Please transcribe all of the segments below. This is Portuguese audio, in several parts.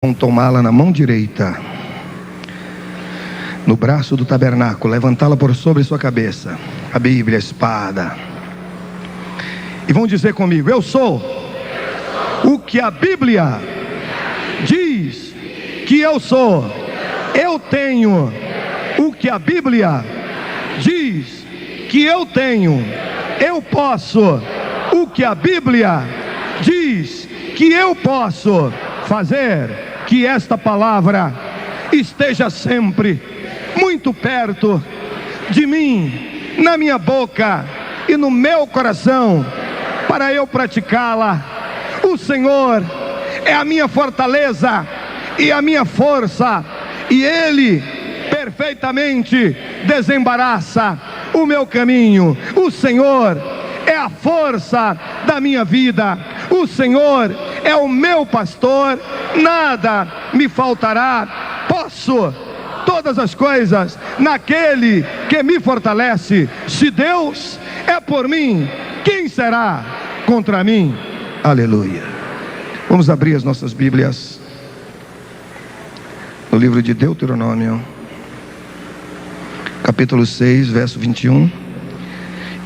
Vão tomá-la na mão direita, no braço do tabernáculo, levantá-la por sobre sua cabeça, a Bíblia, a espada, e vão dizer comigo: eu sou o que a Bíblia diz que eu sou. Eu tenho o que a Bíblia diz que eu tenho. Eu posso o que a Bíblia diz que eu posso fazer. Que esta palavra esteja sempre muito perto de mim, na minha boca e no meu coração, para eu praticá-la. O Senhor é a minha fortaleza e a minha força, e Ele perfeitamente desembaraça o meu caminho. O Senhor é a força da minha vida. O Senhor é o meu pastor, nada me faltará. Posso todas as coisas naquele que me fortalece. Se Deus é por mim, quem será contra mim? Aleluia. Vamos abrir as nossas Bíblias no livro de Deuteronômio, capítulo 6, verso 21,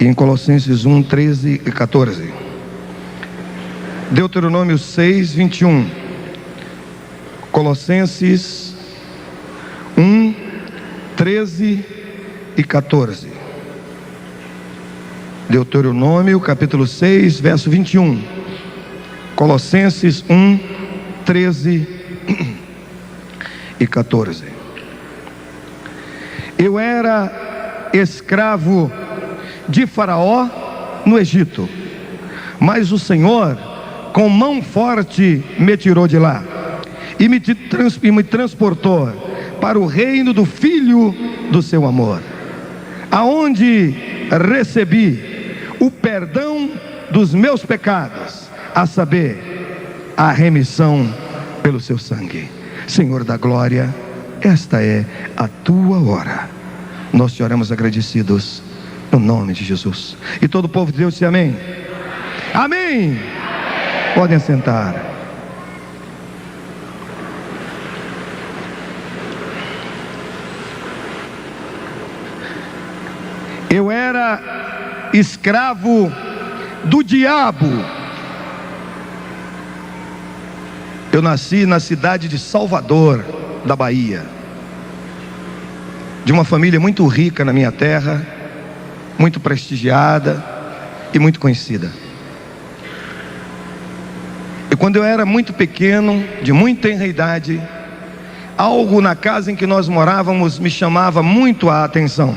e em Colossenses 1, 13 e 14. Deuteronômio 6, 21, Colossenses 1, 13 e 14. Deuteronômio capítulo 6, verso 21, Colossenses 1, 13 e 14. Eu era escravo de Faraó no Egito, mas o Senhor com mão forte me tirou de lá e me transportou para o reino do Filho do seu amor, aonde recebi o perdão dos meus pecados, a saber, a remissão pelo seu sangue. Senhor da glória, esta é a tua hora. Nós te oramos agradecidos no nome de Jesus. E todo o povo de Deus diz amém. Amém. Podem sentar. Eu era escravo do diabo. Eu nasci na cidade de Salvador, da Bahia, de uma família muito rica na minha terra, muito prestigiada e muito conhecida. E quando eu era muito pequeno, de muito tenra idade, algo na casa em que nós morávamos me chamava muito a atenção.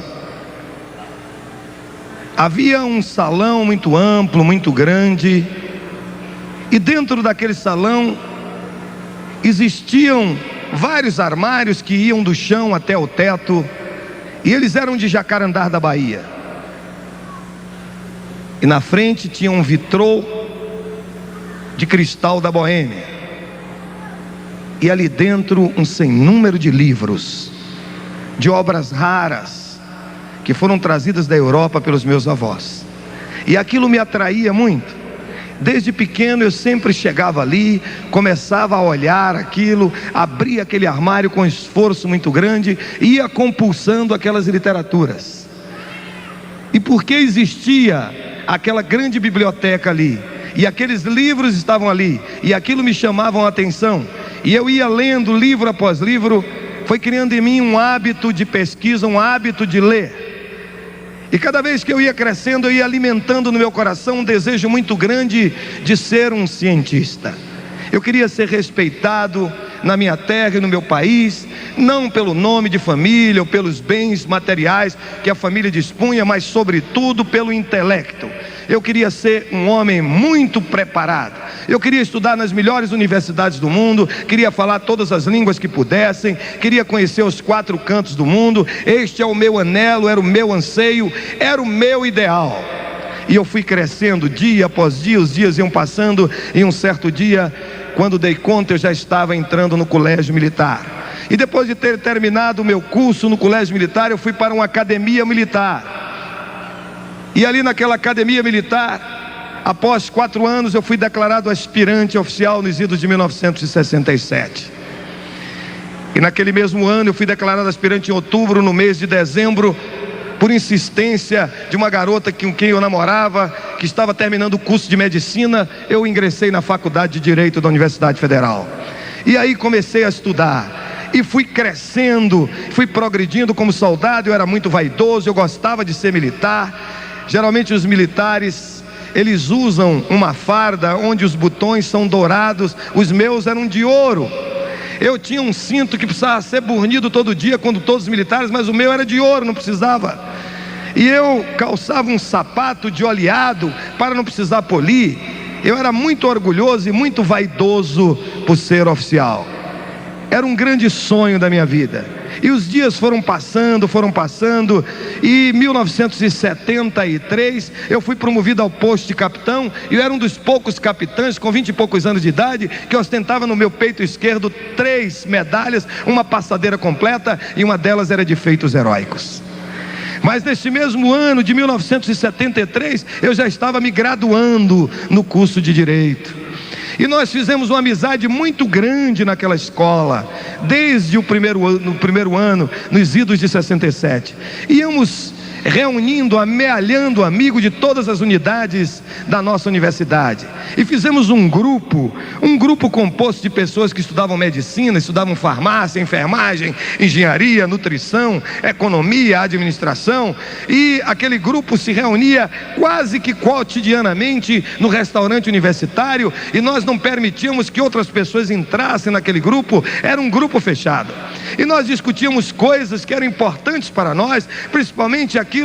Havia um salão muito amplo, muito grande, e dentro daquele salão existiam vários armários que iam do chão até o teto, e eles eram de Jacarandá da Bahia. E na frente tinha um vitrô de cristal da Boêmia, e ali dentro um sem número de livros, de obras raras, que foram trazidas da Europa pelos meus avós. E aquilo me atraía muito. Desde pequeno eu sempre chegava ali, começava a olhar aquilo, abria aquele armário com esforço muito grande, ia compulsando aquelas literaturas. E porque existia aquela grande biblioteca ali, e aqueles livros estavam ali, e aquilo me chamava a atenção, e eu ia lendo livro após livro, foi criando em mim um hábito de pesquisa, um hábito de ler. E cada vez que eu ia crescendo, eu ia alimentando no meu coração um desejo muito grande de ser um cientista. Eu queria ser respeitado na minha terra e no meu país, não pelo nome de família ou pelos bens materiais que a família dispunha, mas sobretudo pelo intelecto. Eu queria ser um homem muito preparado. Eu queria estudar nas melhores universidades do mundo, queria falar todas as línguas que pudessem, queria conhecer os 4 cantos do mundo. Este é o meu anelo, era o meu anseio, era o meu ideal. E eu fui crescendo dia após dia, os dias iam passando, e um certo dia, quando dei conta, eu já estava entrando no colégio militar. E depois de ter terminado o meu curso no colégio militar, eu fui para uma academia militar. E ali naquela academia militar, após 4 anos, eu fui declarado aspirante oficial nos idos de 1967. E naquele mesmo ano eu fui declarado aspirante em outubro. No mês de dezembro, por insistência de uma garota com quem eu namorava, que estava terminando o curso de medicina, eu ingressei na faculdade de Direito da Universidade Federal. E aí comecei a estudar, e fui crescendo, fui progredindo como soldado. Eu era muito vaidoso, eu gostava de ser militar. Geralmente os militares, eles usam uma farda onde os botões são dourados, os meus eram de ouro. Eu tinha um cinto que precisava ser burnido todo dia, quando todos os militares, mas o meu era de ouro, não precisava. E eu calçava um sapato de oleado para não precisar polir. Eu era muito orgulhoso e muito vaidoso por ser oficial. Era um grande sonho da minha vida. E os dias foram passando, e em 1973 eu fui promovido ao posto de capitão. E eu era um dos poucos capitães com 20 e poucos anos de idade que ostentava no meu peito esquerdo 3 medalhas, uma passadeira completa, e uma delas era de feitos heróicos. Mas neste mesmo ano de 1973 eu já estava me graduando no curso de Direito. E nós fizemos uma amizade muito grande naquela escola, desde o primeiro ano, nos idos de 67. Íamos reunindo, amealhando amigos de todas as unidades da nossa universidade. E fizemos um grupo composto de pessoas que estudavam medicina, estudavam farmácia, enfermagem, engenharia, nutrição, economia, administração. E aquele grupo se reunia quase que cotidianamente no restaurante universitário, e nós não permitíamos que outras pessoas entrassem naquele grupo. Era um grupo fechado. E nós discutíamos coisas que eram importantes para nós, principalmente aquilo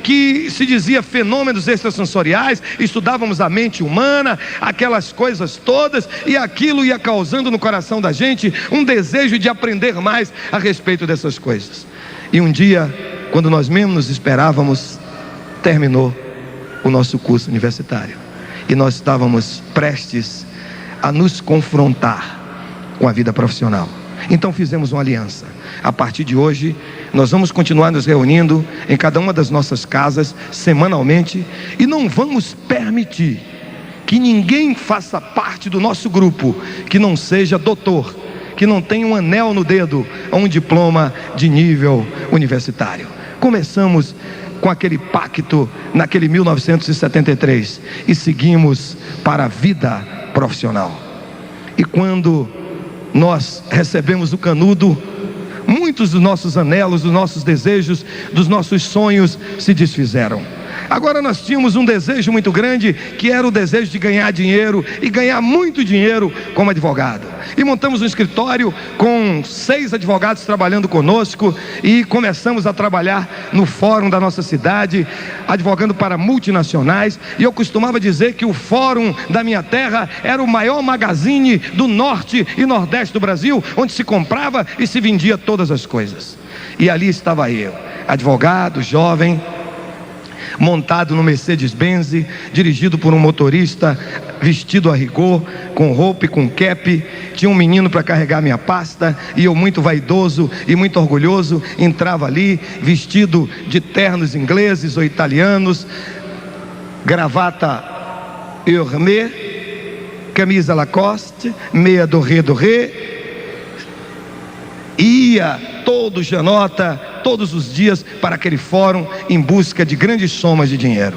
que se dizia fenômenos extrasensoriais. Estudávamos a mente humana, aquelas coisas todas, e aquilo ia causando no coração da gente um desejo de aprender mais a respeito dessas coisas. E um dia, quando nós mesmos nos esperávamos, terminou o nosso curso universitário, e nós estávamos prestes a nos confrontar com a vida profissional. Então fizemos uma aliança. A partir de hoje nós vamos continuar nos reunindo em cada uma das nossas casas semanalmente, e não vamos permitir que ninguém faça parte do nosso grupo que não seja doutor, que não tenha um anel no dedo ou um diploma de nível universitário. Começamos com aquele pacto naquele 1973 e seguimos para a vida profissional. E quando nós recebemos o canudo, muitos dos nossos anelos, dos nossos desejos, dos nossos sonhos se desfizeram. Agora nós tínhamos um desejo muito grande, que era o desejo de ganhar dinheiro, e ganhar muito dinheiro como advogado. E montamos um escritório com 6 advogados trabalhando conosco, e começamos a trabalhar no fórum da nossa cidade, advogando para multinacionais. E eu costumava dizer que o fórum da minha terra era o maior magazine do norte e nordeste do Brasil, onde se comprava e se vendia todas as coisas. E ali estava eu, advogado, jovem, montado no Mercedes-Benz, dirigido por um motorista vestido a rigor, com roupa e com cap. Tinha um menino para carregar minha pasta, e eu, muito vaidoso e muito orgulhoso, entrava ali vestido de ternos ingleses ou italianos, gravata Hermès, camisa Lacoste, meia Doré, ia todo janota, todos os dias, para aquele fórum em busca de grandes somas de dinheiro.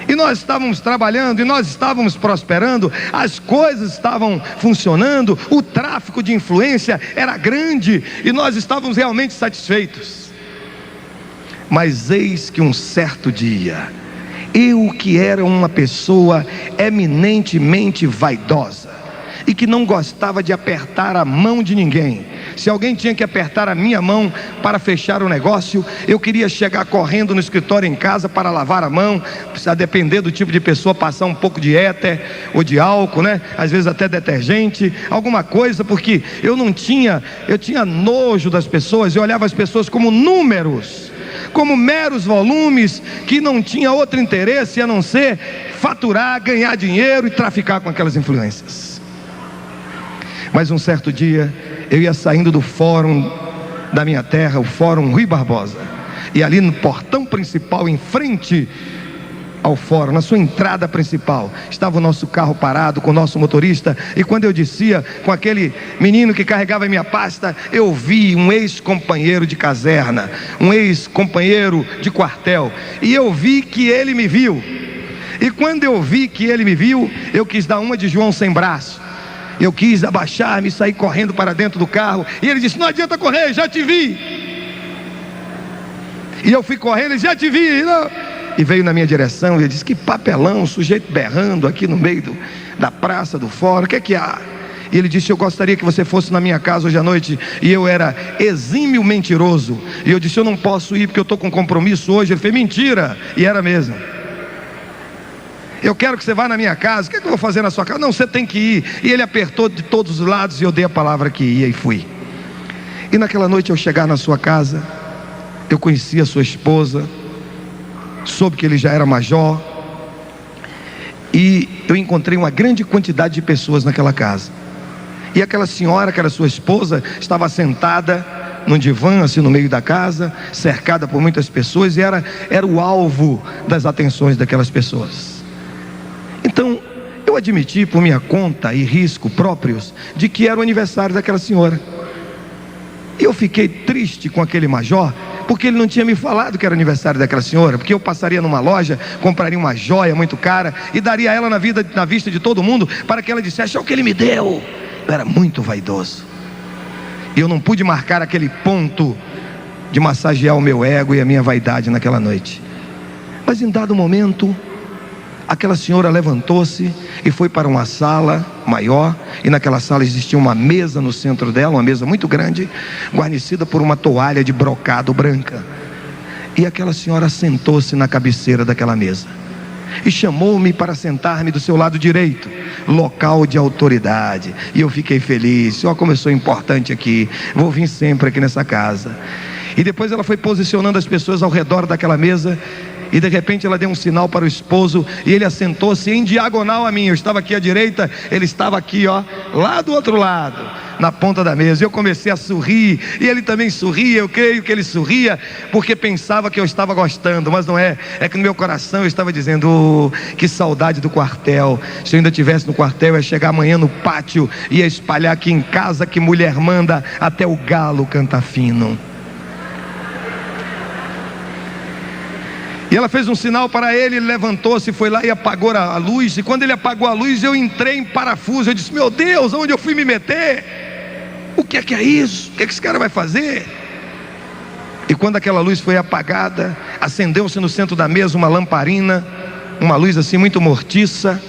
E nós estávamos trabalhando, e nós estávamos prosperando, as coisas estavam funcionando, o tráfico de influência era grande, e nós estávamos realmente satisfeitos. Mas eis que um certo dia, eu, que era uma pessoa eminentemente vaidosa e que não gostava de apertar a mão de ninguém, se alguém tinha que apertar a minha mão para fechar o negócio, eu queria chegar correndo no escritório em casa para lavar a mão, a depender do tipo de pessoa, passar um pouco de éter ou de álcool, né? Às vezes até detergente, alguma coisa, porque eu tinha nojo das pessoas. Eu olhava as pessoas como números, como meros volumes, que não tinha outro interesse a não ser faturar, ganhar dinheiro e traficar com aquelas influências. Mas um certo dia, eu ia saindo do fórum da minha terra, o fórum Rui Barbosa, e ali no portão principal, em frente ao fórum, na sua entrada principal, estava o nosso carro parado com o nosso motorista, e quando eu descia com aquele menino que carregava a minha pasta, eu vi um ex-companheiro de caserna, um ex-companheiro de quartel, e eu vi que ele me viu. E quando eu vi que ele me viu, eu quis dar uma de João sem braço. Eu quis abaixar-me e sair correndo para dentro do carro, e ele disse: não adianta correr, já te vi. E eu fui correndo, ele: já te vi, não. E veio na minha direção, e ele disse: que papelão, sujeito berrando aqui no meio da praça do fórum, o que é que há? E ele disse: eu gostaria que você fosse na minha casa hoje à noite. E eu era exímio mentiroso, e eu disse: eu não posso ir porque eu estou com compromisso hoje. Ele fez: mentira. E era mesmo. Eu quero que você vá na minha casa. O que é que eu vou fazer na sua casa? Não, você tem que ir. E ele apertou de todos os lados, e eu dei a palavra que ia, e fui. E naquela noite, eu chegar na sua casa, eu conheci a sua esposa, soube que ele já era major, e eu encontrei uma grande quantidade de pessoas naquela casa. E aquela senhora, que era sua esposa, estava sentada num divã, assim no meio da casa, cercada por muitas pessoas, e era o alvo das atenções daquelas pessoas. Então, eu admiti por minha conta e risco próprios, de que era o aniversário daquela senhora. E eu fiquei triste com aquele major, porque ele não tinha me falado que era aniversário daquela senhora, porque eu passaria numa loja, compraria uma joia muito cara, e daria a ela na vista de todo mundo, para que ela dissesse: olha o que ele me deu. Eu era muito vaidoso, e eu não pude marcar aquele ponto de massagear o meu ego e a minha vaidade naquela noite. Mas em dado momento, aquela senhora levantou-se e foi para uma sala maior, e naquela sala existia uma mesa no centro dela, uma mesa muito grande, guarnecida por uma toalha de brocado branca. E aquela senhora sentou-se na cabeceira daquela mesa e chamou-me para sentar-me do seu lado direito, local de autoridade. E eu fiquei feliz: ó, como eu sou importante aqui, vou vir sempre aqui nessa casa. E depois ela foi posicionando as pessoas ao redor daquela mesa, e de repente ela deu um sinal para o esposo, e ele assentou-se em diagonal a mim. Eu estava aqui à direita, ele estava aqui, ó, lá do outro lado, na ponta da mesa. Eu comecei a sorrir, e ele também sorria. Eu creio que ele sorria porque pensava que eu estava gostando, mas não é. É que no meu coração eu estava dizendo: oh, que saudade do quartel. Se eu ainda estivesse no quartel, eu ia chegar amanhã no pátio, ia espalhar aqui em casa que mulher manda, até o galo canta fino. E ela fez um sinal para ele, ele levantou-se, foi lá e apagou a luz. E quando ele apagou a luz, eu entrei em parafuso. Eu disse: meu Deus, onde eu fui me meter? O que é isso? O que esse cara vai fazer? E quando aquela luz foi apagada, acendeu-se no centro da mesa uma lamparina, uma luz assim muito mortiça,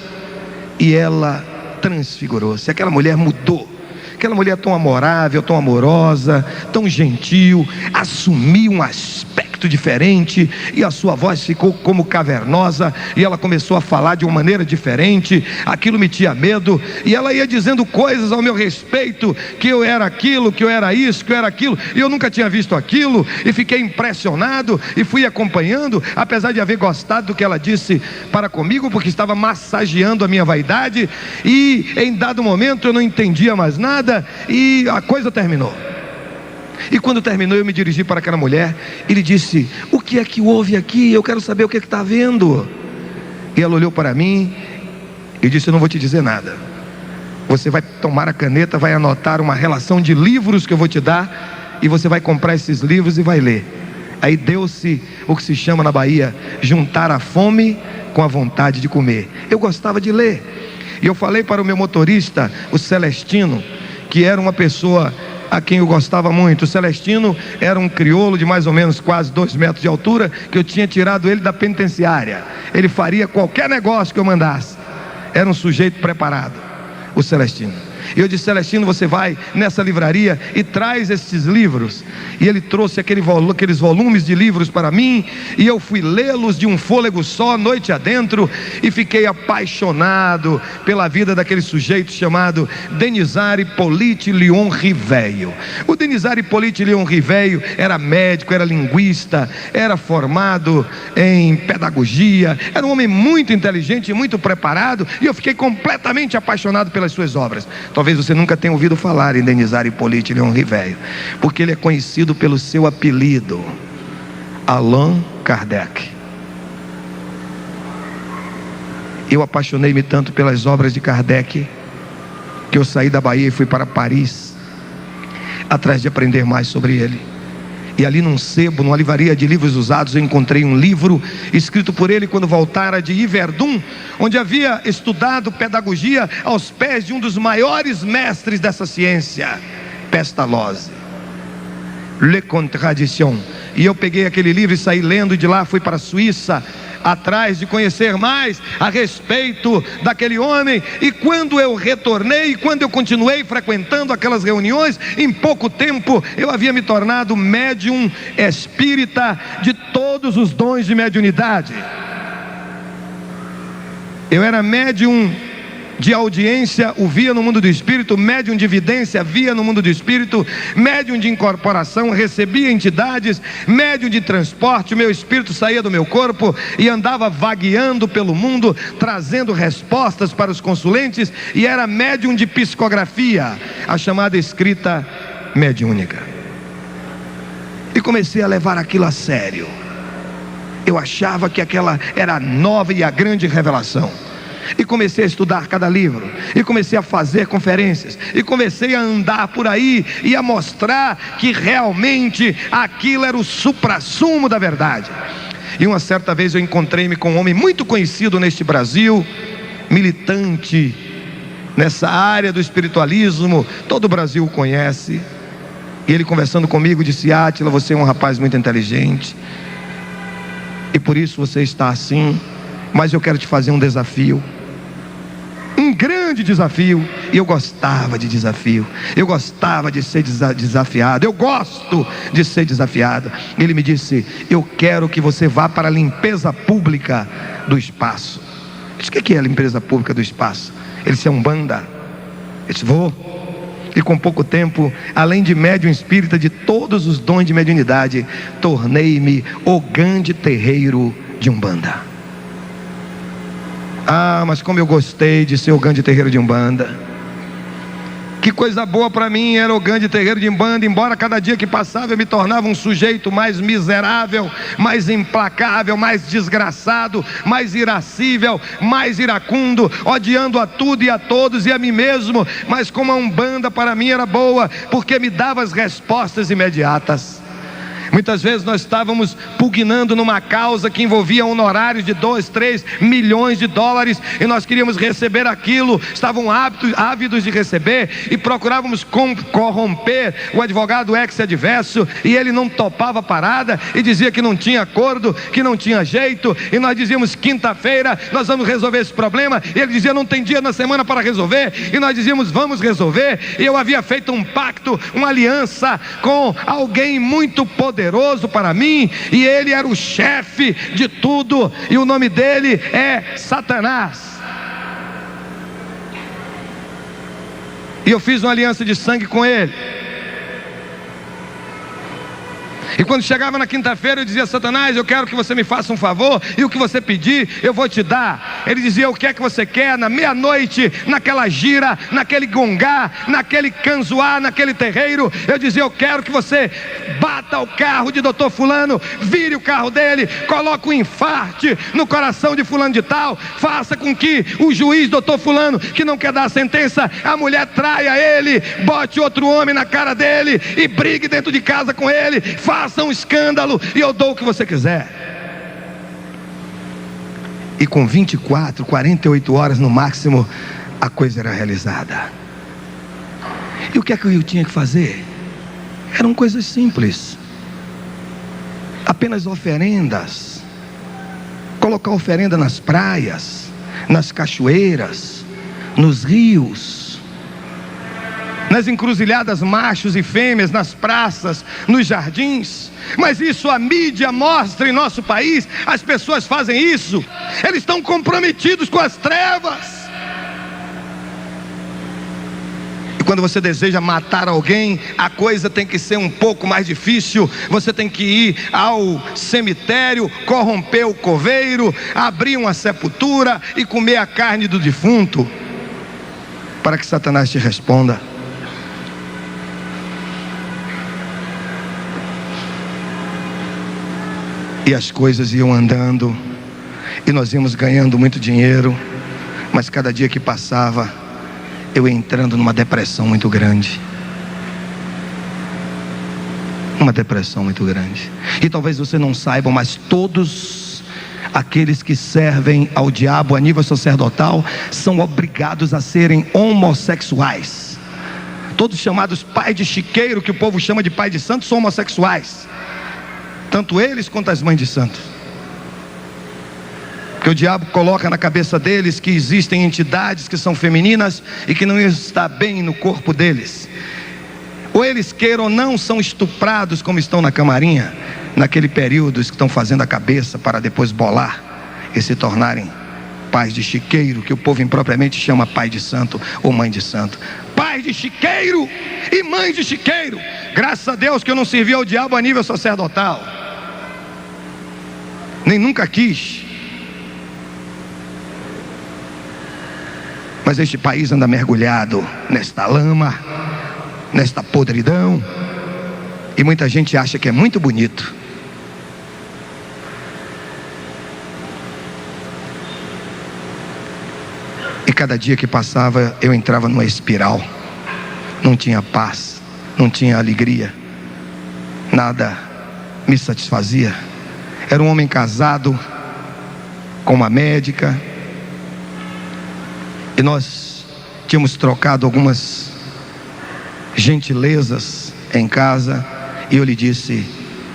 e ela transfigurou-se. Aquela mulher mudou. Aquela mulher tão amorável, tão amorosa, tão gentil, assumiu um aspecto diferente, e a sua voz ficou como cavernosa, e ela começou a falar de uma maneira diferente. Aquilo me tinha medo, e ela ia dizendo coisas ao meu respeito, que eu era aquilo, que eu era isso, que eu era aquilo, e eu nunca tinha visto aquilo, e fiquei impressionado, e fui acompanhando, apesar de haver gostado do que ela disse para comigo, porque estava massageando a minha vaidade. E em dado momento eu não entendia mais nada, e a coisa terminou. E quando terminou, eu me dirigi para aquela mulher. Ele disse: o que é que houve aqui? Eu quero saber o que é que está havendo. E ela olhou para mim e disse: eu não vou te dizer nada. Você vai tomar a caneta, vai anotar uma relação de livros que eu vou te dar, e você vai comprar esses livros e vai ler. Aí deu-se o que se chama na Bahia juntar a fome com a vontade de comer. Eu gostava de ler, e eu falei para o meu motorista, o Celestino, que era uma pessoa a quem eu gostava muito. O Celestino era um crioulo de mais ou menos quase 2 metros de altura, que eu tinha tirado ele da penitenciária. Ele faria qualquer negócio que eu mandasse. Era um sujeito preparado, o Celestino. E eu disse: Celestino, você vai nessa livraria e traz esses livros. E ele trouxe aqueles volumes de livros para mim, e eu fui lê-los de um fôlego só, noite adentro, e fiquei apaixonado pela vida daquele sujeito chamado Denizar Hippolyte Lyon Riveio. O Denizar Hippolyte Lyon Riveio era médico, era linguista, era formado em pedagogia, era um homem muito inteligente e muito preparado, e eu fiquei completamente apaixonado pelas suas obras. Talvez você nunca tenha ouvido falar em Denizar Hippolyte Lyon Riveio, porque ele é conhecido pelo seu apelido, Allan Kardec. Eu apaixonei-me tanto pelas obras de Kardec, que eu saí da Bahia e fui para Paris, atrás de aprender mais sobre ele. E ali num sebo, numa livraria de livros usados, eu encontrei um livro escrito por ele quando voltara de Yverdun, onde havia estudado pedagogia aos pés de um dos maiores mestres dessa ciência, Pestalozzi, Le Contradiction. E eu peguei aquele livro e saí lendo, e de lá fui para a Suíça, atrás de conhecer mais a respeito daquele homem. E quando eu retornei, quando eu continuei frequentando aquelas reuniões, em pouco tempo eu havia me tornado médium espírita de todos os dons de mediunidade. Eu era médium de audiência, o via no mundo do espírito, médium de vidência, via no mundo do espírito, médium de incorporação, recebia entidades, médium de transporte. O meu espírito saía do meu corpo e andava vagueando pelo mundo, trazendo respostas para os consulentes, e era médium de psicografia, a chamada escrita mediúnica. E comecei a levar aquilo a sério. Eu achava que aquela era a nova e a grande revelação. E comecei a estudar cada livro, e comecei a fazer conferências, e comecei a andar por aí e a mostrar que realmente aquilo era o suprassumo da verdade. E uma certa vez eu encontrei-me com um homem muito conhecido neste Brasil, militante nessa área do espiritualismo, todo o Brasil o conhece. E ele, conversando comigo, disse: Átila, você é um rapaz muito inteligente, e por isso você está assim, mas eu quero te fazer um desafio, um grande desafio. E eu gostava de desafio, eu gostava de ser desafiado, eu gosto de ser desafiado. Ele me disse: eu quero que você vá para a limpeza pública do espaço. Eu disse: o que é a limpeza pública do espaço? Ele disse: é Umbanda. Eu disse: vou. E com pouco tempo, além de médium espírita de todos os dons de mediunidade, tornei-me o grande terreiro de Umbanda. Ah, mas como eu gostei de ser o grande terreiro de Umbanda. Que coisa boa para mim era o grande terreiro de Umbanda. Embora cada dia que passava eu me tornava um sujeito mais miserável, mais implacável, mais desgraçado, mais irascível, mais iracundo, odiando a tudo e a todos e a mim mesmo. Mas como a Umbanda para mim era boa, porque me dava as respostas imediatas. Muitas vezes nós estávamos pugnando numa causa que envolvia honorários de 2, 3 milhões de dólares, e nós queríamos receber aquilo, estavam ávidos de receber, e procurávamos corromper o advogado ex-adverso, e ele não topava a parada, e dizia que não tinha acordo, que não tinha jeito, e nós dizíamos: quinta-feira nós vamos resolver esse problema, e ele dizia: não tem dia na semana para resolver, e nós dizíamos: vamos resolver. E eu havia feito um pacto, uma aliança com alguém muito poderoso para mim, e ele era o chefe de tudo, e o nome dele é Satanás. E eu fiz uma aliança de sangue com ele. E quando chegava na quinta-feira eu dizia: Satanás, eu quero que você me faça um favor, e o que você pedir eu vou te dar. Ele dizia: o que é que você quer? Na meia-noite, naquela gira, naquele gongá, naquele canzoá, naquele terreiro, eu dizia: eu quero que você bata o carro de doutor fulano, vire o carro dele, coloque um infarte no coração de fulano de tal, faça com que o juiz doutor fulano, que não quer dar a sentença, a mulher traia ele, bote outro homem na cara dele e brigue dentro de casa com ele, faça um escândalo, e eu dou o que você quiser. E com 24, 48 horas no máximo, a coisa era realizada. E o que é que eu tinha que fazer? Eram coisas simples, apenas oferendas. Colocar oferenda nas praias, nas cachoeiras, nos rios, nas encruzilhadas, machos e fêmeas, nas praças, nos jardins. Mas isso a mídia mostra em nosso país. As pessoas fazem isso, eles estão comprometidos com as trevas. E quando você deseja matar alguém, a coisa tem que ser um pouco mais difícil. Você tem que ir ao cemitério, corromper o coveiro, abrir uma sepultura e comer a carne do defunto, para que Satanás te responda. E as coisas iam andando, e nós íamos ganhando muito dinheiro, Mas cada dia que passava, eu ia entrando numa depressão muito grande. Uma depressão muito grande. E talvez você não saiba, mas todos aqueles que servem ao diabo a nível sacerdotal são obrigados a serem homossexuais. Todos chamados pai de chiqueiro, que o povo chama de pai de santo, são homossexuais. Tanto eles quanto as mães de santo. Porque o diabo coloca na cabeça deles que existem entidades que são femininas e que não está bem no corpo deles. Ou eles queiram ou não, são estuprados como estão na camarinha, naquele período que estão fazendo a cabeça para depois bolar e se tornarem pais de chiqueiro, que o povo impropriamente chama pai de santo ou mãe de santo. Pai de chiqueiro e mãe de chiqueiro. Graças a Deus que eu não servi ao diabo a nível sacerdotal, nem nunca quis. Mas este país anda mergulhado nesta lama, nesta podridão, e muita gente acha que é muito bonito. E cada dia que passava, eu entrava numa espiral. Não tinha paz, não tinha alegria, nada me satisfazia. Era um homem casado com uma médica, e nós tínhamos trocado algumas gentilezas em casa, e eu lhe disse: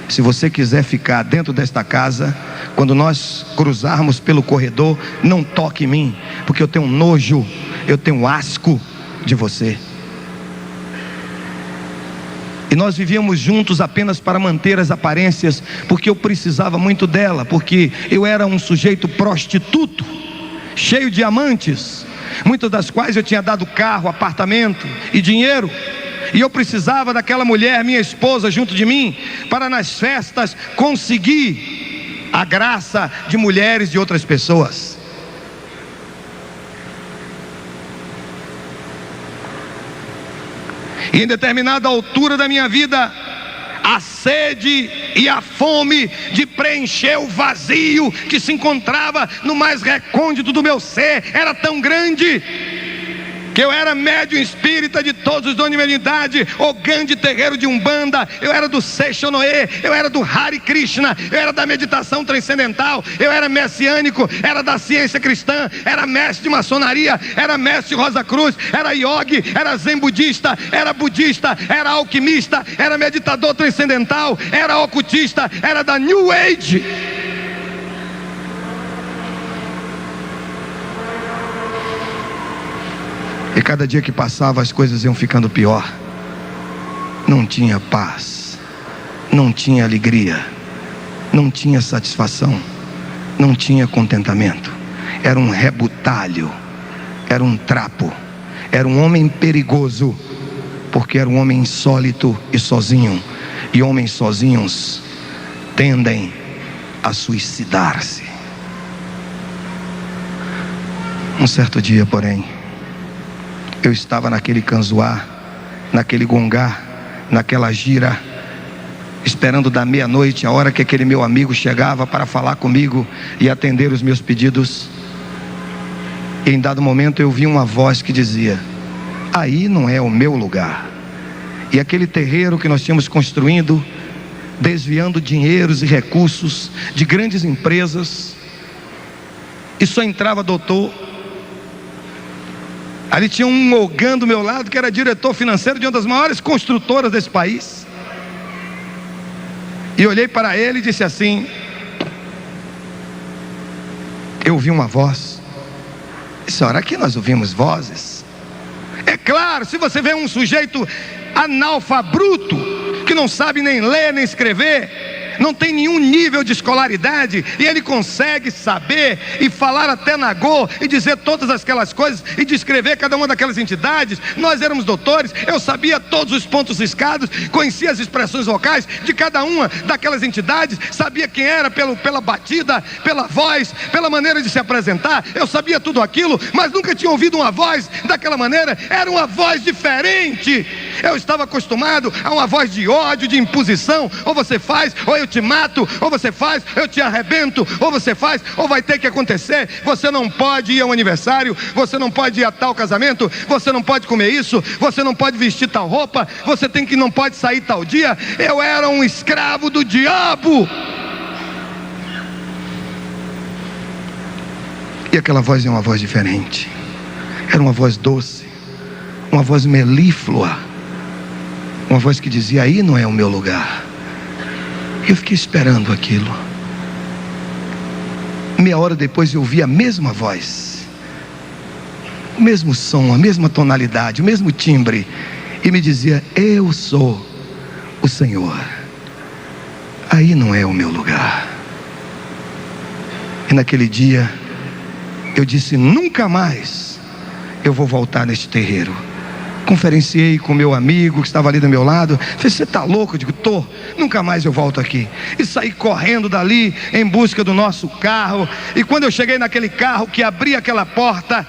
se você quiser ficar dentro desta casa, quando nós cruzarmos pelo corredor, não toque em mim, porque eu tenho nojo, eu tenho asco de você. E nós vivíamos juntos apenas para manter as aparências, porque eu precisava muito dela, porque eu era um sujeito prostituto, cheio de amantes, muitas das quais eu tinha dado carro, apartamento e dinheiro. E eu precisava daquela mulher, minha esposa, junto de mim, para nas festas conseguir a graça de mulheres de outras pessoas. E em determinada altura da minha vida, a sede e a fome de preencher o vazio que se encontrava no mais recôndito do meu ser era tão grande, que eu era médium espírita de todos os dons de mediunidade, ogã de terreiro de Umbanda, eu era do Seixonoe, eu era do Hare Krishna, eu era da meditação transcendental, eu era messiânico, era da ciência cristã, era mestre de maçonaria, era mestre de Rosa Cruz, era yogi, era zen budista, era alquimista, era meditador transcendental, era ocultista, era da New Age. E cada dia que passava, as coisas iam ficando pior. Não tinha paz, não tinha alegria, não tinha satisfação, não tinha contentamento. Era um rebutalho, era um trapo, era um homem perigoso, porque era um homem insólito e sozinho. E homens sozinhos tendem a suicidar-se. Um certo dia, porém, eu estava naquele canzoar, naquele gongá, naquela gira, esperando da meia-noite, a hora que aquele meu amigo chegava para falar comigo e atender os meus pedidos. E em dado momento eu vi uma voz que dizia: aí não é o meu lugar. E aquele terreiro que nós tínhamos construindo, desviando dinheiros e recursos de grandes empresas, e só entrava doutor. Ali tinha um ogã do meu lado que era diretor financeiro de uma das maiores construtoras desse país. E olhei para ele e disse assim: eu ouvi uma voz. Senhora, aqui nós ouvimos vozes. É claro, se você vê um sujeito analfabruto, que não sabe nem ler nem escrever, não tem nenhum nível de escolaridade, e ele consegue saber e falar até nagô e dizer todas aquelas coisas e descrever cada uma daquelas entidades. Nós éramos doutores, eu sabia todos os pontos riscados, conhecia as expressões vocais de cada uma daquelas entidades, sabia quem era pela batida, pela voz, pela maneira de se apresentar. Eu sabia tudo aquilo, mas nunca tinha ouvido uma voz daquela maneira. Era uma voz diferente. Eu estava acostumado a uma voz de ódio, de imposição, ou você faz, ou eu te mato, ou você faz, eu te arrebento, ou você faz, ou vai ter que acontecer. Você não pode ir a um aniversário, você não pode ir a tal casamento, você não pode comer isso, você não pode vestir tal roupa, você não pode sair tal dia. Eu era um escravo do diabo. E aquela voz é uma voz diferente. Era uma voz doce, uma voz melíflua, uma voz que dizia: aí não é o meu lugar. Eu fiquei esperando aquilo. Meia hora depois eu ouvi a mesma voz, o mesmo som, a mesma tonalidade, o mesmo timbre, e me dizia: eu sou o Senhor, aí não é o meu lugar. E naquele dia eu disse: nunca mais eu vou voltar neste terreiro. Conferenciei com meu amigo que estava ali do meu lado. Falei: você está louco? Eu digo: tô, nunca mais eu volto aqui. E saí correndo dali em busca do nosso carro. E quando eu cheguei naquele carro, que abri aquela porta,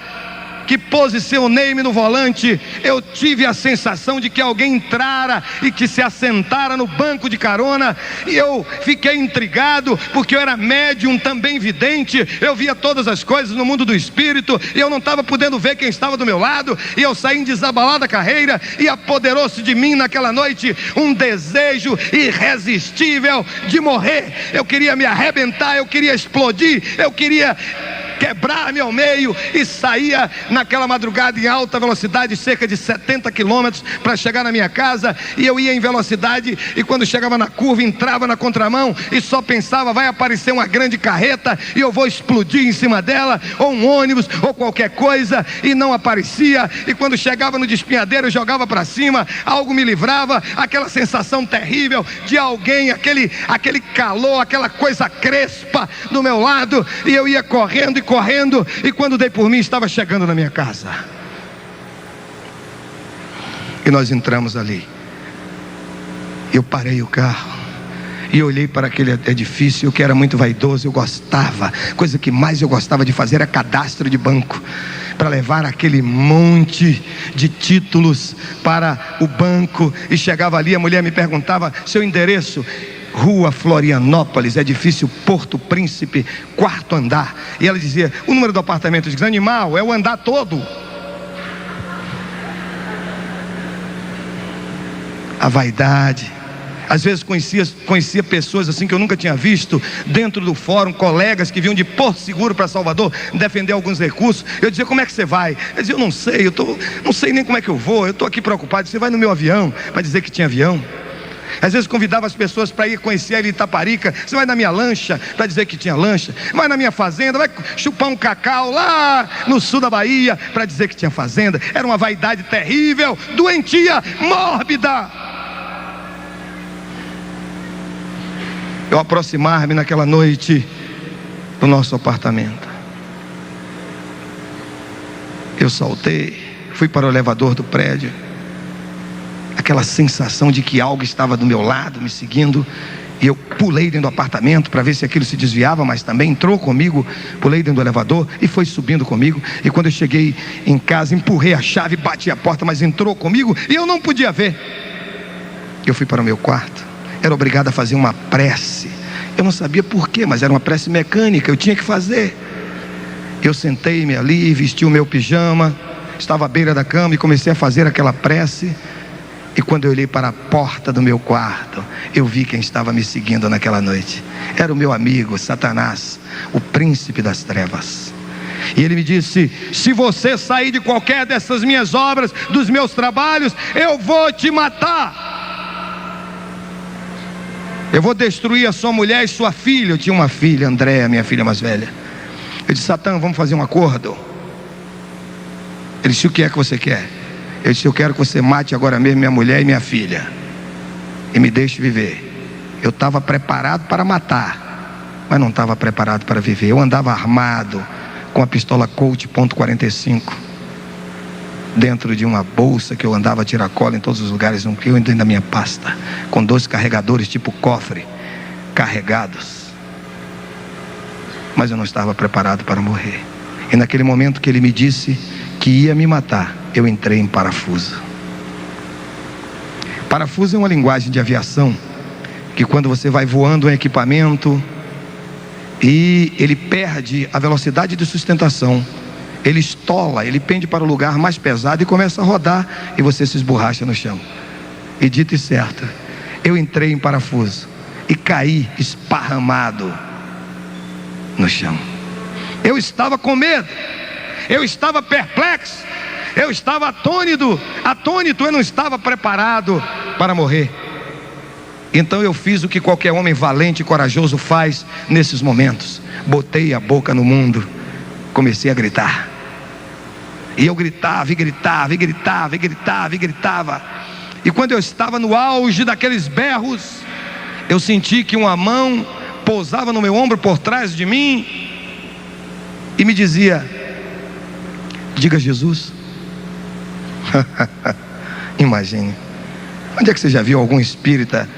que posicionei-me no volante, eu tive a sensação de que alguém entrara e que se assentara no banco de carona. E eu fiquei intrigado, porque eu era médium, também vidente. Eu via todas as coisas no mundo do espírito, e eu não estava podendo ver quem estava do meu lado. E eu saí em desabalada carreira, e apoderou-se de mim naquela noite um desejo irresistível de morrer. Eu queria me arrebentar, eu queria explodir, eu queria quebrar-me ao meio. E saía naquela madrugada em alta velocidade, cerca de 70 quilômetros, para chegar na minha casa. E eu ia em velocidade, e quando chegava na curva, entrava na contramão, e só pensava: vai aparecer uma grande carreta e eu vou explodir em cima dela, ou um ônibus, ou qualquer coisa. E não aparecia. E quando chegava no despenhadeiro, eu jogava para cima, algo me livrava, aquela sensação terrível de alguém, aquele calor, aquela coisa crespa do meu lado. E eu ia correndo e correndo, e quando dei por mim, estava chegando na minha casa. E nós entramos ali. Eu parei o carro e olhei para aquele edifício. Eu, que era muito vaidoso, eu gostava, coisa que mais eu gostava de fazer era cadastro de banco, para levar aquele monte de títulos para o banco. E chegava ali, a mulher me perguntava seu endereço: Rua Florianópolis, edifício Porto Príncipe, 4º andar. E ela dizia o número do apartamento. Eu disse: animal, é o andar todo. A vaidade. Às vezes conhecia pessoas assim que eu nunca tinha visto dentro do fórum, colegas que vinham de Porto Seguro para Salvador defender alguns recursos. Eu dizia: como é que você vai? Eu dizia: eu não sei, não sei nem como é que eu vou, eu estou aqui preocupado. Você vai no meu avião? Para dizer que tinha avião. Às vezes convidava as pessoas para ir conhecer ele em Itaparica. Você vai na minha lancha? Para dizer que tinha lancha. Vai na minha fazenda? Vai chupar um cacau lá no sul da Bahia? Para dizer que tinha fazenda. Era uma vaidade terrível, doentia, mórbida. Eu aproximar-me naquela noite do nosso apartamento. Eu saltei, fui para o elevador do prédio. Aquela sensação de que algo estava do meu lado, me seguindo. E eu pulei dentro do apartamento para ver se aquilo se desviava, mas também entrou comigo. Pulei dentro do elevador e foi subindo comigo. E quando eu cheguei em casa, empurrei a chave, bati a porta, mas entrou comigo e eu não podia ver. Eu fui para o meu quarto. Era obrigado a fazer uma prece. Eu não sabia porquê, mas era uma prece mecânica, eu tinha que fazer. Eu sentei-me ali, vesti o meu pijama, estava à beira da cama e comecei a fazer aquela prece. E quando eu olhei para a porta do meu quarto, eu vi quem estava me seguindo naquela noite. Era o meu amigo Satanás, o príncipe das trevas. E ele me disse: se você sair de qualquer dessas minhas obras, dos meus trabalhos, eu vou te matar. Eu vou destruir a sua mulher e sua filha. Eu tinha uma filha, Andréa, minha filha mais velha. Eu disse: Satã, vamos fazer um acordo. Ele disse: o que é que você quer? Eu disse: eu quero que você mate agora mesmo minha mulher e minha filha e me deixe viver. Eu estava preparado para matar, mas não estava preparado para viver. Eu andava armado com a pistola Colt .45 dentro de uma bolsa que eu andava a tiracola em todos os lugares, eu dentro da minha pasta, com 2 carregadores tipo cofre, carregados. Mas eu não estava preparado para morrer. E naquele momento que ele me disse que ia me matar, eu entrei em parafuso. Parafuso é uma linguagem de aviação que quando você vai voando em equipamento e ele perde a velocidade de sustentação, ele estola, ele pende para o lugar mais pesado e começa a rodar, e você se esborracha no chão. E dito e certo, eu entrei em parafuso e caí esparramado no chão. Eu estava com medo, eu estava perplexo, eu estava atônito, eu não estava preparado para morrer. Então eu fiz o que qualquer homem valente e corajoso faz nesses momentos: botei a boca no mundo, comecei a gritar. E eu gritava, e gritava, e gritava, e gritava, e gritava. E quando eu estava no auge daqueles berros, eu senti que uma mão pousava no meu ombro por trás de mim e me dizia: diga Jesus. Imagine, onde é que você já viu algum espírita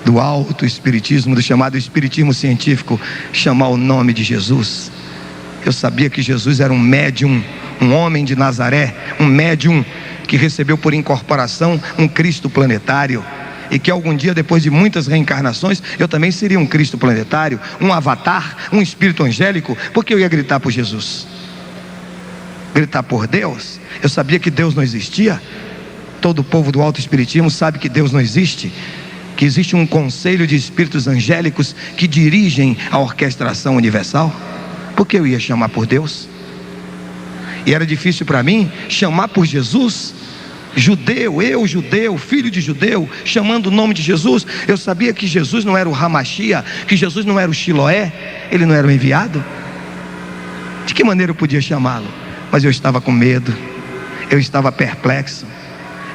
do alto espiritismo, do chamado espiritismo científico, chamar o nome de Jesus? Eu sabia que Jesus era um médium, um homem de Nazaré, um médium que recebeu por incorporação um Cristo planetário, e que algum dia, depois de muitas reencarnações, eu também seria um Cristo planetário, um avatar, um espírito angélico, porque eu ia gritar por Jesus, gritar por Deus. Eu sabia que Deus não existia. Todo o povo do alto espiritismo sabe que Deus não existe, que existe um conselho de espíritos angélicos que dirigem a orquestração universal. Por que eu ia chamar por Deus? E era difícil para mim chamar por Jesus. Judeu, filho de judeu, chamando o nome de Jesus. Eu sabia que Jesus não era o Hamashia, que Jesus não era o Shiloé, ele não era o enviado. De que maneira eu podia chamá-lo? Mas eu estava com medo, eu estava perplexo.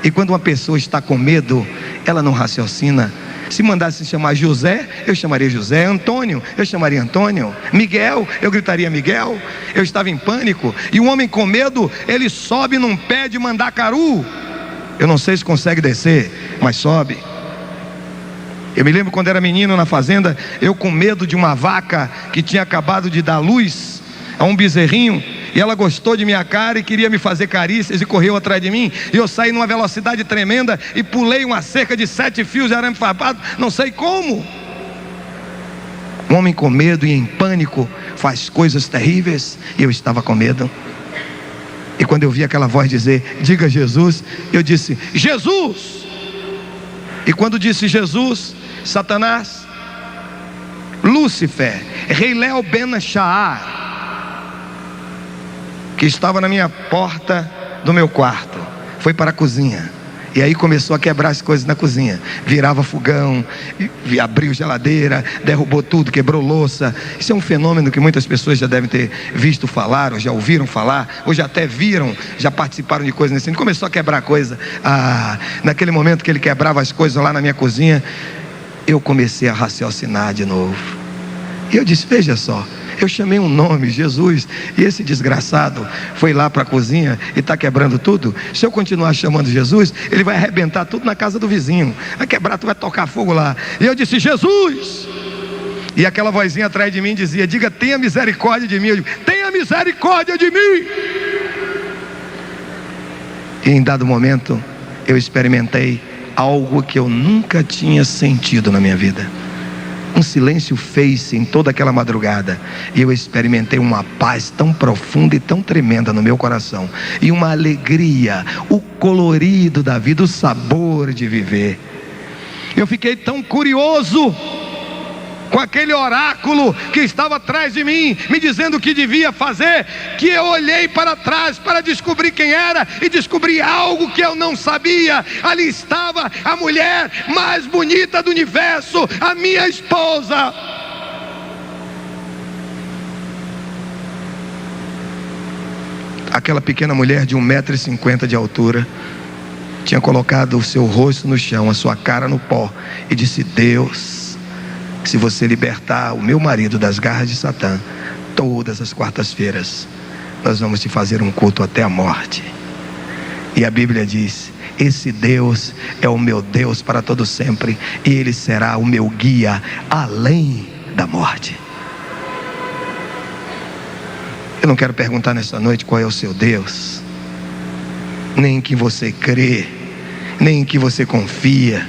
E quando uma pessoa está com medo, ela não raciocina. Se mandasse chamar José, eu chamaria José. Antônio, eu chamaria Antônio. Miguel, eu gritaria Miguel. Eu estava em pânico. E um homem com medo, ele sobe num pé de mandacaru. Eu não sei se consegue descer, mas sobe. Eu me lembro quando era menino na fazenda, eu com medo de uma vaca que tinha acabado de dar luz a um bezerrinho, e ela gostou de minha cara e queria me fazer carícias e correu atrás de mim, e eu saí numa velocidade tremenda e pulei uma cerca de 7 fios de arame farpado, não sei como. Um homem com medo e em pânico faz coisas terríveis, e eu estava com medo. E quando eu vi aquela voz dizer: diga Jesus, eu disse: Jesus! E quando disse Jesus, Satanás, Lúcifer, Reilel Ben Shaar, que estava na minha porta do meu quarto, foi para a cozinha. E aí começou a quebrar as coisas na cozinha. Virava fogão, abriu geladeira, derrubou tudo, quebrou louça. Isso é um fenômeno que muitas pessoas já devem ter visto falar, ou já ouviram falar, ou já até viram, já participaram de coisas nesse sentido. Começou a quebrar coisa. Naquele momento que ele quebrava as coisas lá na minha cozinha, eu comecei a raciocinar de novo. E eu disse: veja só, eu chamei um nome, Jesus, e esse desgraçado foi lá para a cozinha e está quebrando tudo. Se eu continuar chamando Jesus, ele vai arrebentar tudo na casa do vizinho, vai quebrar, tu vai tocar fogo lá. E eu disse: Jesus! E aquela vozinha atrás de mim dizia: diga, tenha misericórdia de mim. Eu digo: tenha misericórdia de mim. E em dado momento eu experimentei algo que eu nunca tinha sentido na minha vida. Um silêncio fez-se em toda aquela madrugada, e eu experimentei uma paz tão profunda e tão tremenda no meu coração, e uma alegria, o colorido da vida, o sabor de viver. Eu fiquei tão curioso com aquele oráculo que estava atrás de mim, me dizendo o que devia fazer, que eu olhei para trás para descobrir quem era, e descobri algo que eu não sabia. Ali estava a mulher mais bonita do universo, a minha esposa. Aquela pequena mulher de 1,50 m de altura tinha colocado o seu rosto no chão, a sua cara no pó, e disse: Deus, se você libertar o meu marido das garras de Satã, todas as quartas-feiras nós vamos te fazer um culto até a morte. E a Bíblia diz: esse Deus é o meu Deus para todo sempre, e Ele será o meu guia além da morte. Eu não quero perguntar nessa noite qual é o seu Deus, nem em que você crê, nem em que você confia.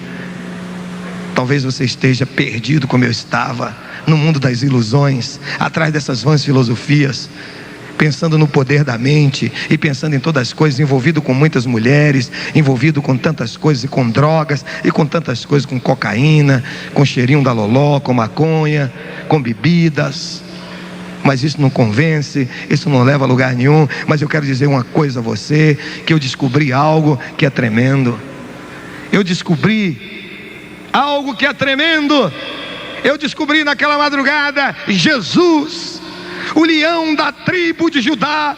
Talvez você esteja perdido como eu estava, no mundo das ilusões, atrás dessas vãs filosofias, pensando no poder da mente e pensando em todas as coisas, envolvido com muitas mulheres, envolvido com tantas coisas e com drogas e com tantas coisas, com cocaína, com cheirinho da loló, com maconha, com bebidas. Mas isso não convence, isso não leva a lugar nenhum. Mas eu quero dizer uma coisa a você, que eu descobri algo que é tremendo. Eu descobri algo que é tremendo. Eu descobri naquela madrugada Jesus, o leão da tribo de Judá,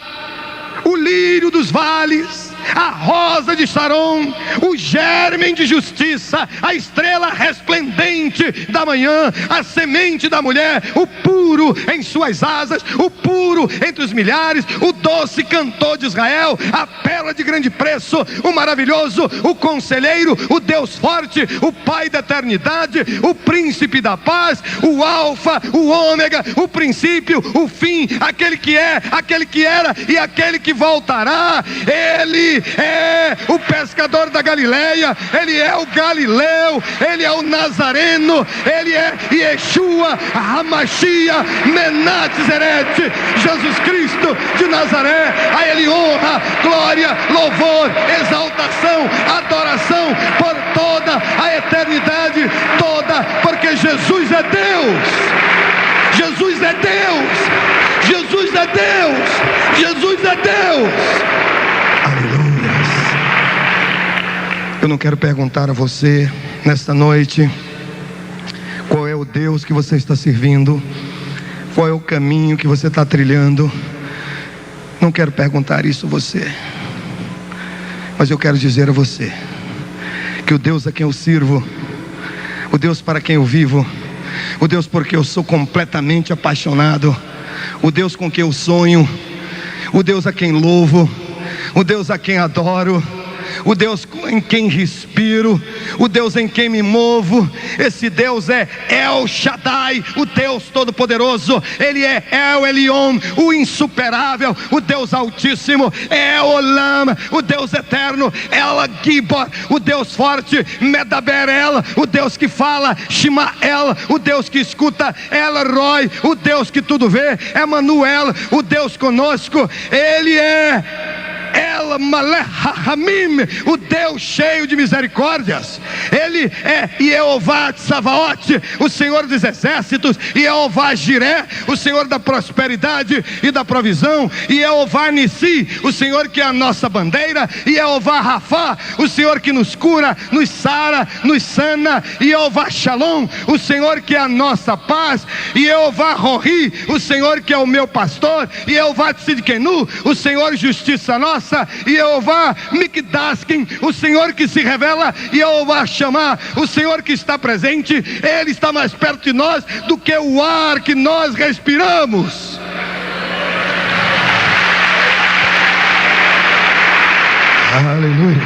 o lírio dos vales, a rosa de Sharon, o germen de justiça, a estrela resplendente da manhã, a semente da mulher, o puro em suas asas, o puro entre os milhares, o doce cantor de Israel, a pérola de grande preço, o maravilhoso, o conselheiro, o Deus forte, o Pai da eternidade, o príncipe da paz, o alfa, o ômega, o princípio, o fim, aquele que é, aquele que era e aquele que voltará. Ele é o pescador da Galileia, ele é o Galileu, ele é o Nazareno, ele é Yeshua, Hamashia, Menat Zeret, Jesus Cristo de Nazaré. A ele honra, glória, louvor, exaltação, adoração por toda a eternidade toda, porque Jesus é Deus. Jesus é Deus. Jesus é Deus. Jesus é Deus. Aleluia. Eu não quero perguntar a você nesta noite qual é o Deus que você está servindo, qual é o caminho que você está trilhando. Não quero perguntar isso a você, mas eu quero dizer a você que o Deus a quem eu sirvo, o Deus para quem eu vivo, o Deus por quem eu sou completamente apaixonado, o Deus com quem eu sonho, o Deus a quem louvo, o Deus a quem adoro, o Deus em quem respiro, o Deus em quem me movo, esse Deus é El Shaddai, o Deus Todo-Poderoso. Ele é El Elyon, o insuperável, o Deus Altíssimo, El Olam, o Deus eterno, El Gibor, o Deus forte, Medaber El, o Deus que fala, Shimael, o Deus que escuta, El Roi, o Deus que tudo vê, Emanuel, o Deus conosco. Ele é El Malech HaMim, o Deus cheio de misericórdias. Ele é Jeová Tsavaot, o Senhor dos exércitos, Jeová Jiré, o Senhor da prosperidade e da provisão, Jeová Nissi, o Senhor que é a nossa bandeira, Jeová Rafá, o Senhor que nos cura, nos sara, nos sana, Jeová Shalom, o Senhor que é a nossa paz, Jeová Rohi, o Senhor que é o meu pastor, Jeová Tzidkenu, o Senhor justiça nossa, Jeová Mikdaskin, o Senhor que se revela, Jeová Shammah, o Senhor que está presente. Ele está mais perto de nós do que o ar que nós respiramos. Aleluia.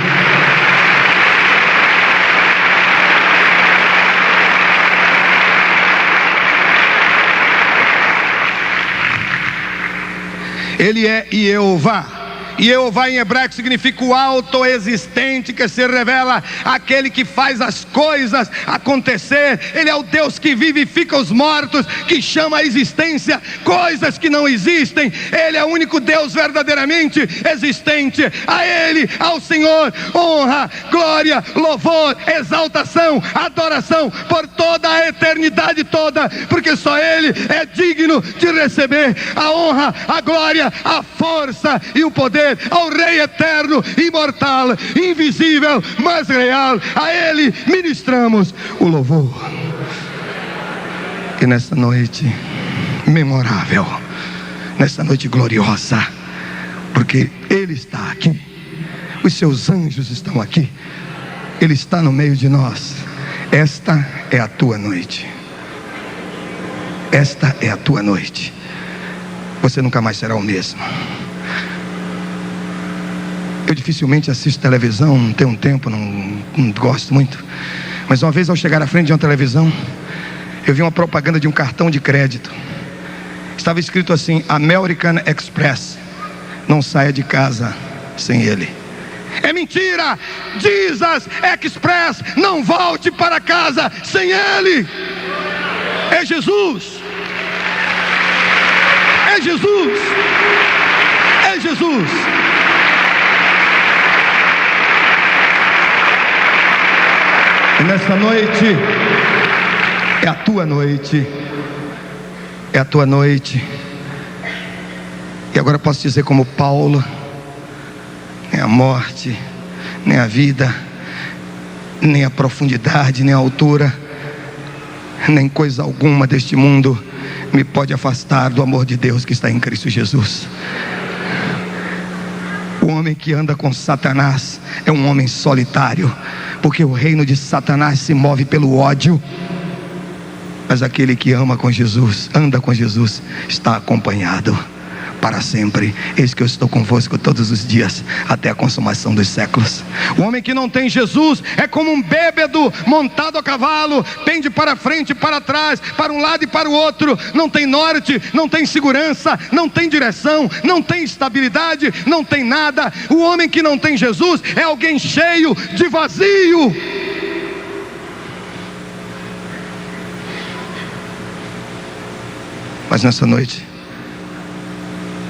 Ele é Jeová. Jeová em hebraico significa o autoexistente, que se revela, aquele que faz as coisas acontecer. Ele é o Deus que vivifica os mortos, que chama à existência coisas que não existem. Ele é o único Deus verdadeiramente existente. A Ele, ao Senhor, honra, glória, louvor, exaltação, adoração por toda a eternidade toda, porque só Ele é digno de receber a honra, a glória, a força e o poder. Ao Rei eterno, imortal, invisível, mas real, a Ele ministramos o louvor. E nesta noite memorável, nesta noite gloriosa, porque Ele está aqui, os seus anjos estão aqui, Ele está no meio de nós. Esta é a tua noite. Esta é a tua noite. Você nunca mais será o mesmo. Eu dificilmente assisto televisão, não tenho um tempo, não gosto muito. Mas uma vez, ao chegar à frente de uma televisão, eu vi uma propaganda de um cartão de crédito. Estava escrito assim: American Express, não saia de casa sem ele. É mentira. Jesus Express, não volte para casa sem Ele. É Jesus. É Jesus. É Jesus. E nesta noite, é a tua noite. É a tua noite. E agora posso dizer como Paulo: nem a morte, nem a vida, nem a profundidade, nem a altura, nem coisa alguma deste mundo me pode afastar do amor de Deus que está em Cristo Jesus. O homem que anda com Satanás é um homem solitário, porque o reino de Satanás se move pelo ódio. Mas aquele que ama com Jesus, anda com Jesus, está acompanhado para sempre. Eis que eu estou convosco todos os dias, até a consumação dos séculos. O homem que não tem Jesus é como um bêbado montado a cavalo, pende para frente e para trás, para um lado e para o outro, não tem norte, não tem segurança, não tem direção, não tem estabilidade, não tem nada. O homem que não tem Jesus é alguém cheio de vazio. Mas nessa noite,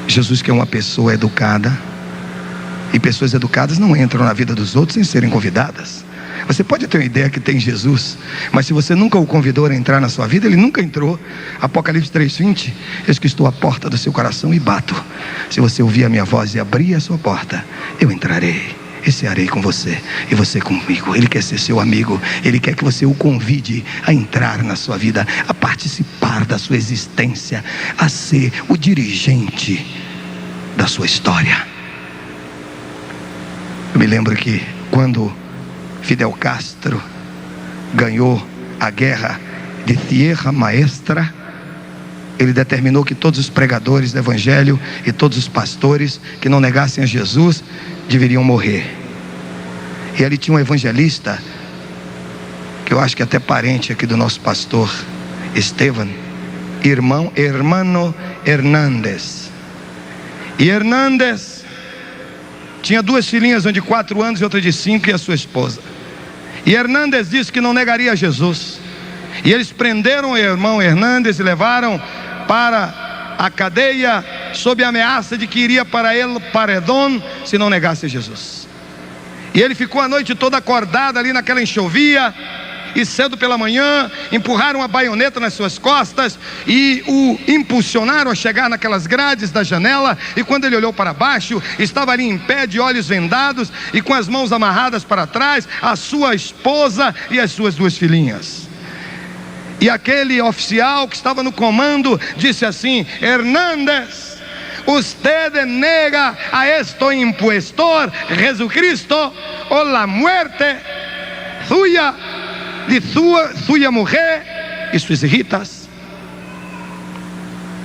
Jesus quer uma pessoa educada. E pessoas educadas não entram na vida dos outros sem serem convidadas. Você pode ter uma ideia que tem Jesus, mas se você nunca o convidou a entrar na sua vida, ele nunca entrou. Apocalipse 3:20: eis que estou à porta do seu coração e bato. Se você ouvir a minha voz e abrir a sua porta, eu entrarei e cearei com você, e você comigo. Ele quer ser seu amigo. Ele quer que você o convide a entrar na sua vida, a participar da sua existência, a ser o dirigente da sua história. Eu me lembro que quando Fidel Castro ganhou a guerra de Sierra Maestra, ele determinou que todos os pregadores do evangelho e todos os pastores que não negassem a Jesus deveriam morrer. E ali tinha um evangelista, que eu acho que é até parente aqui do nosso pastor Estevam, Hermano Hernández. E Hernández tinha duas filhinhas, uma de 4 anos e outra de 5, e a sua esposa. E Hernández disse que não negaria Jesus. E eles prenderam o irmão Hernández e levaram para a cadeia, sob a ameaça de que iria para ele paredão se não negasse Jesus. E ele ficou a noite toda acordado ali naquela enxovia. E cedo pela manhã, empurraram a baioneta nas suas costas e o impulsionaram a chegar naquelas grades da janela. E quando ele olhou para baixo, estava ali em pé, de olhos vendados e com as mãos amarradas para trás, a sua esposa e as suas 2 filhinhas. E aquele oficial que estava no comando disse assim: Hernández, usted nega a este impostor Jesucristo o la muerte suya, de sua mulher e suas hijitas.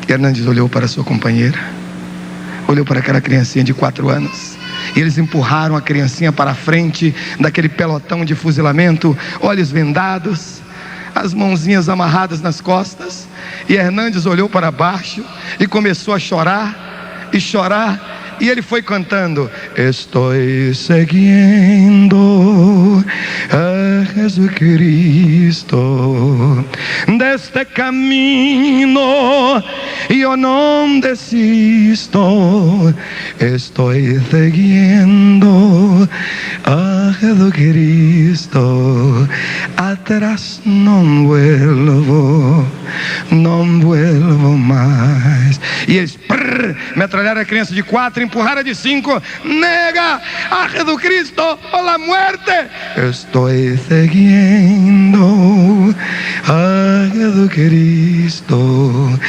Hernández olhou para sua companheira, olhou para aquela criancinha de 4 anos, e eles empurraram a criancinha para a frente daquele pelotão de fuzilamento, olhos vendados, as mãozinhas amarradas nas costas. E Hernández olhou para baixo e começou a chorar e chorar. E ele foi cantando: estou seguindo a Jesucristo, deste caminho eu não desisto. Estou seguindo a Jesucristo, atrás não vuelvo mais. E eles metralharam a criança de 4, empurraram a de 5. Nega a Jesucristo o la muerte. Estou seguindo a Jesucristo,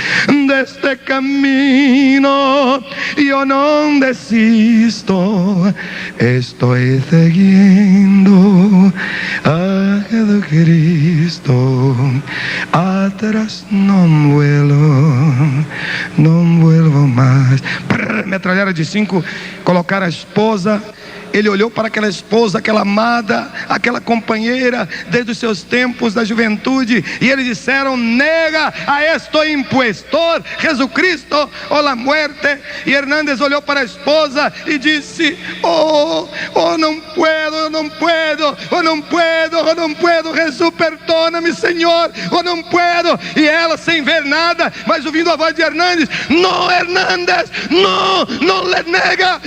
deste caminho eu não desisto. Estou seguindo a Jesucristo, atrás não vuelvo mais. Metralharam de 5, colocaram a esposa Ele olhou para aquela esposa, aquela amada, aquela companheira desde os seus tempos da juventude, e eles disseram: nega a esto impuestor, Jesucristo ou la muerte. E Hernández olhou para a esposa e disse: oh, não puedo, Jesus, perdona-me, Senhor, não puedo. E ela, sem ver nada, mas ouvindo a voz de Hernández: no, Hernández, no le nega,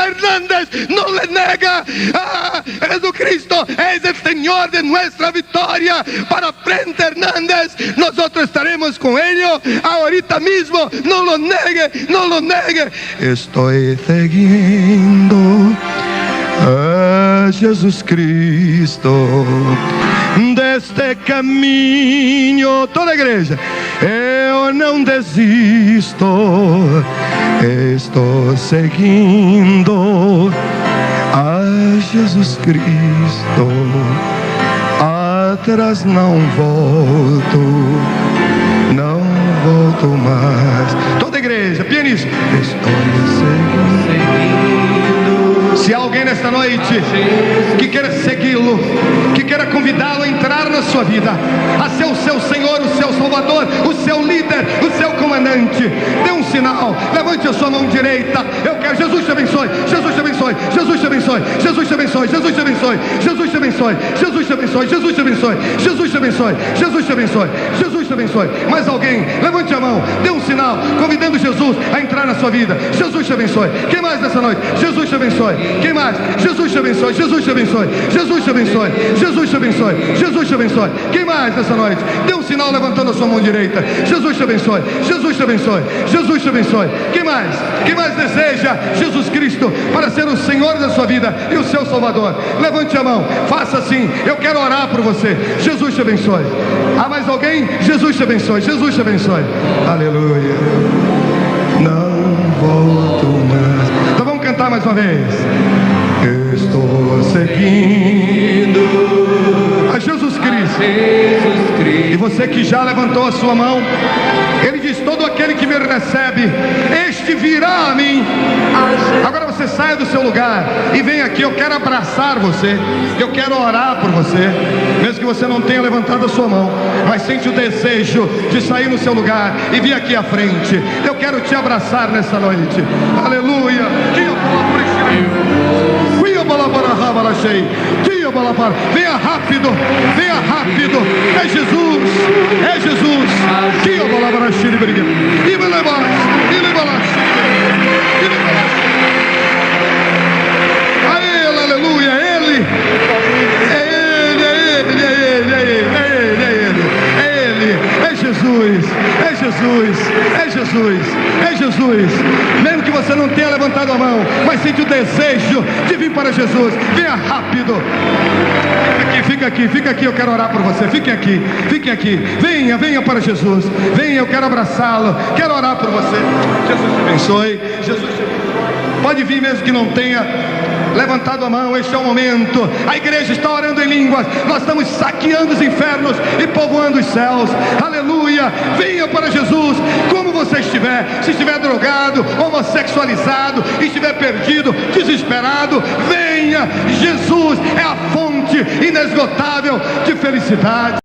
Hernández, no le nega. Jesucristo es el Señor de nuestra victoria. Para frente, Hernández, nosotros estaremos con ellos ahorita mismo. No lo negue. Estoy seguindo a Jesus Cristo deste caminho. Toda a igreja: eu não desisto, estou seguindo a Jesus Cristo, atrás não volto mais. Toda a igreja, pianista: estou seguindo. Se há alguém nesta noite que queira segui-lo, que queira convidá-lo a entrar na sua vida, a ser o seu Senhor, o seu Salvador, o seu líder, o seu comandante, dê um sinal, levante a sua mão direita. Eu quero. Jesus te abençoe, Jesus te abençoe, Jesus te abençoe, Jesus te abençoe, Jesus te abençoe, Jesus te abençoe, Jesus te abençoe, Jesus te abençoe, Jesus te abençoe, Jesus te abençoe, Jesus te abençoe. Mais alguém? Levante a mão, dê um sinal, convidando Jesus a entrar na sua vida. Jesus te abençoe. Quem mais nessa noite? Jesus te abençoe. Quem mais? Jesus te abençoe, Jesus te abençoe, Jesus te abençoe, Jesus te abençoe, Jesus te abençoe. Quem mais nessa noite? Dê um sinal levantando a sua mão direita. Jesus te abençoe, Jesus te abençoe, Jesus te abençoe. Quem mais? Quem mais deseja Jesus Cristo para ser o Senhor da sua vida e o seu Salvador? Levante a mão, faça assim. Eu quero orar por você. Jesus te abençoe. Há mais alguém? Jesus te abençoe, Jesus te abençoe. Aleluia. Não volto mais. Então vamos cantar mais uma vez. Estou seguindo a Jesus Cristo. E você que já levantou a sua mão, ele diz: todo aquele que me recebe, este virá a mim. Agora você saia do seu lugar e vem aqui. Eu quero abraçar você, eu quero orar por você, mesmo que você não tenha levantado a sua mão, mas sente o desejo de sair no seu lugar e vir aqui à frente. Eu quero te abraçar nessa noite. Aleluia. Venha rápido, venha rápido. É Jesus, é Jesus. A Ele, aleluia, Ele. É Jesus, é Jesus, é Jesus, é Jesus. Mesmo que você não tenha levantado a mão, mas sente o desejo de vir para Jesus, venha rápido. Fica aqui, eu quero orar por você. Fique aqui, venha para Jesus. Venha, eu quero abraçá-lo, quero orar por você. Jesus te abençoe, Jesus te abençoe. Pode vir mesmo que não tenha levantado a mão. Este é o momento. A igreja está orando em línguas. Nós estamos saqueando os infernos e povoando os céus. Aleluia. Venha para Jesus como você estiver. Se estiver drogado, homossexualizado, estiver perdido, desesperado, venha. Jesus é a fonte inesgotável de felicidade.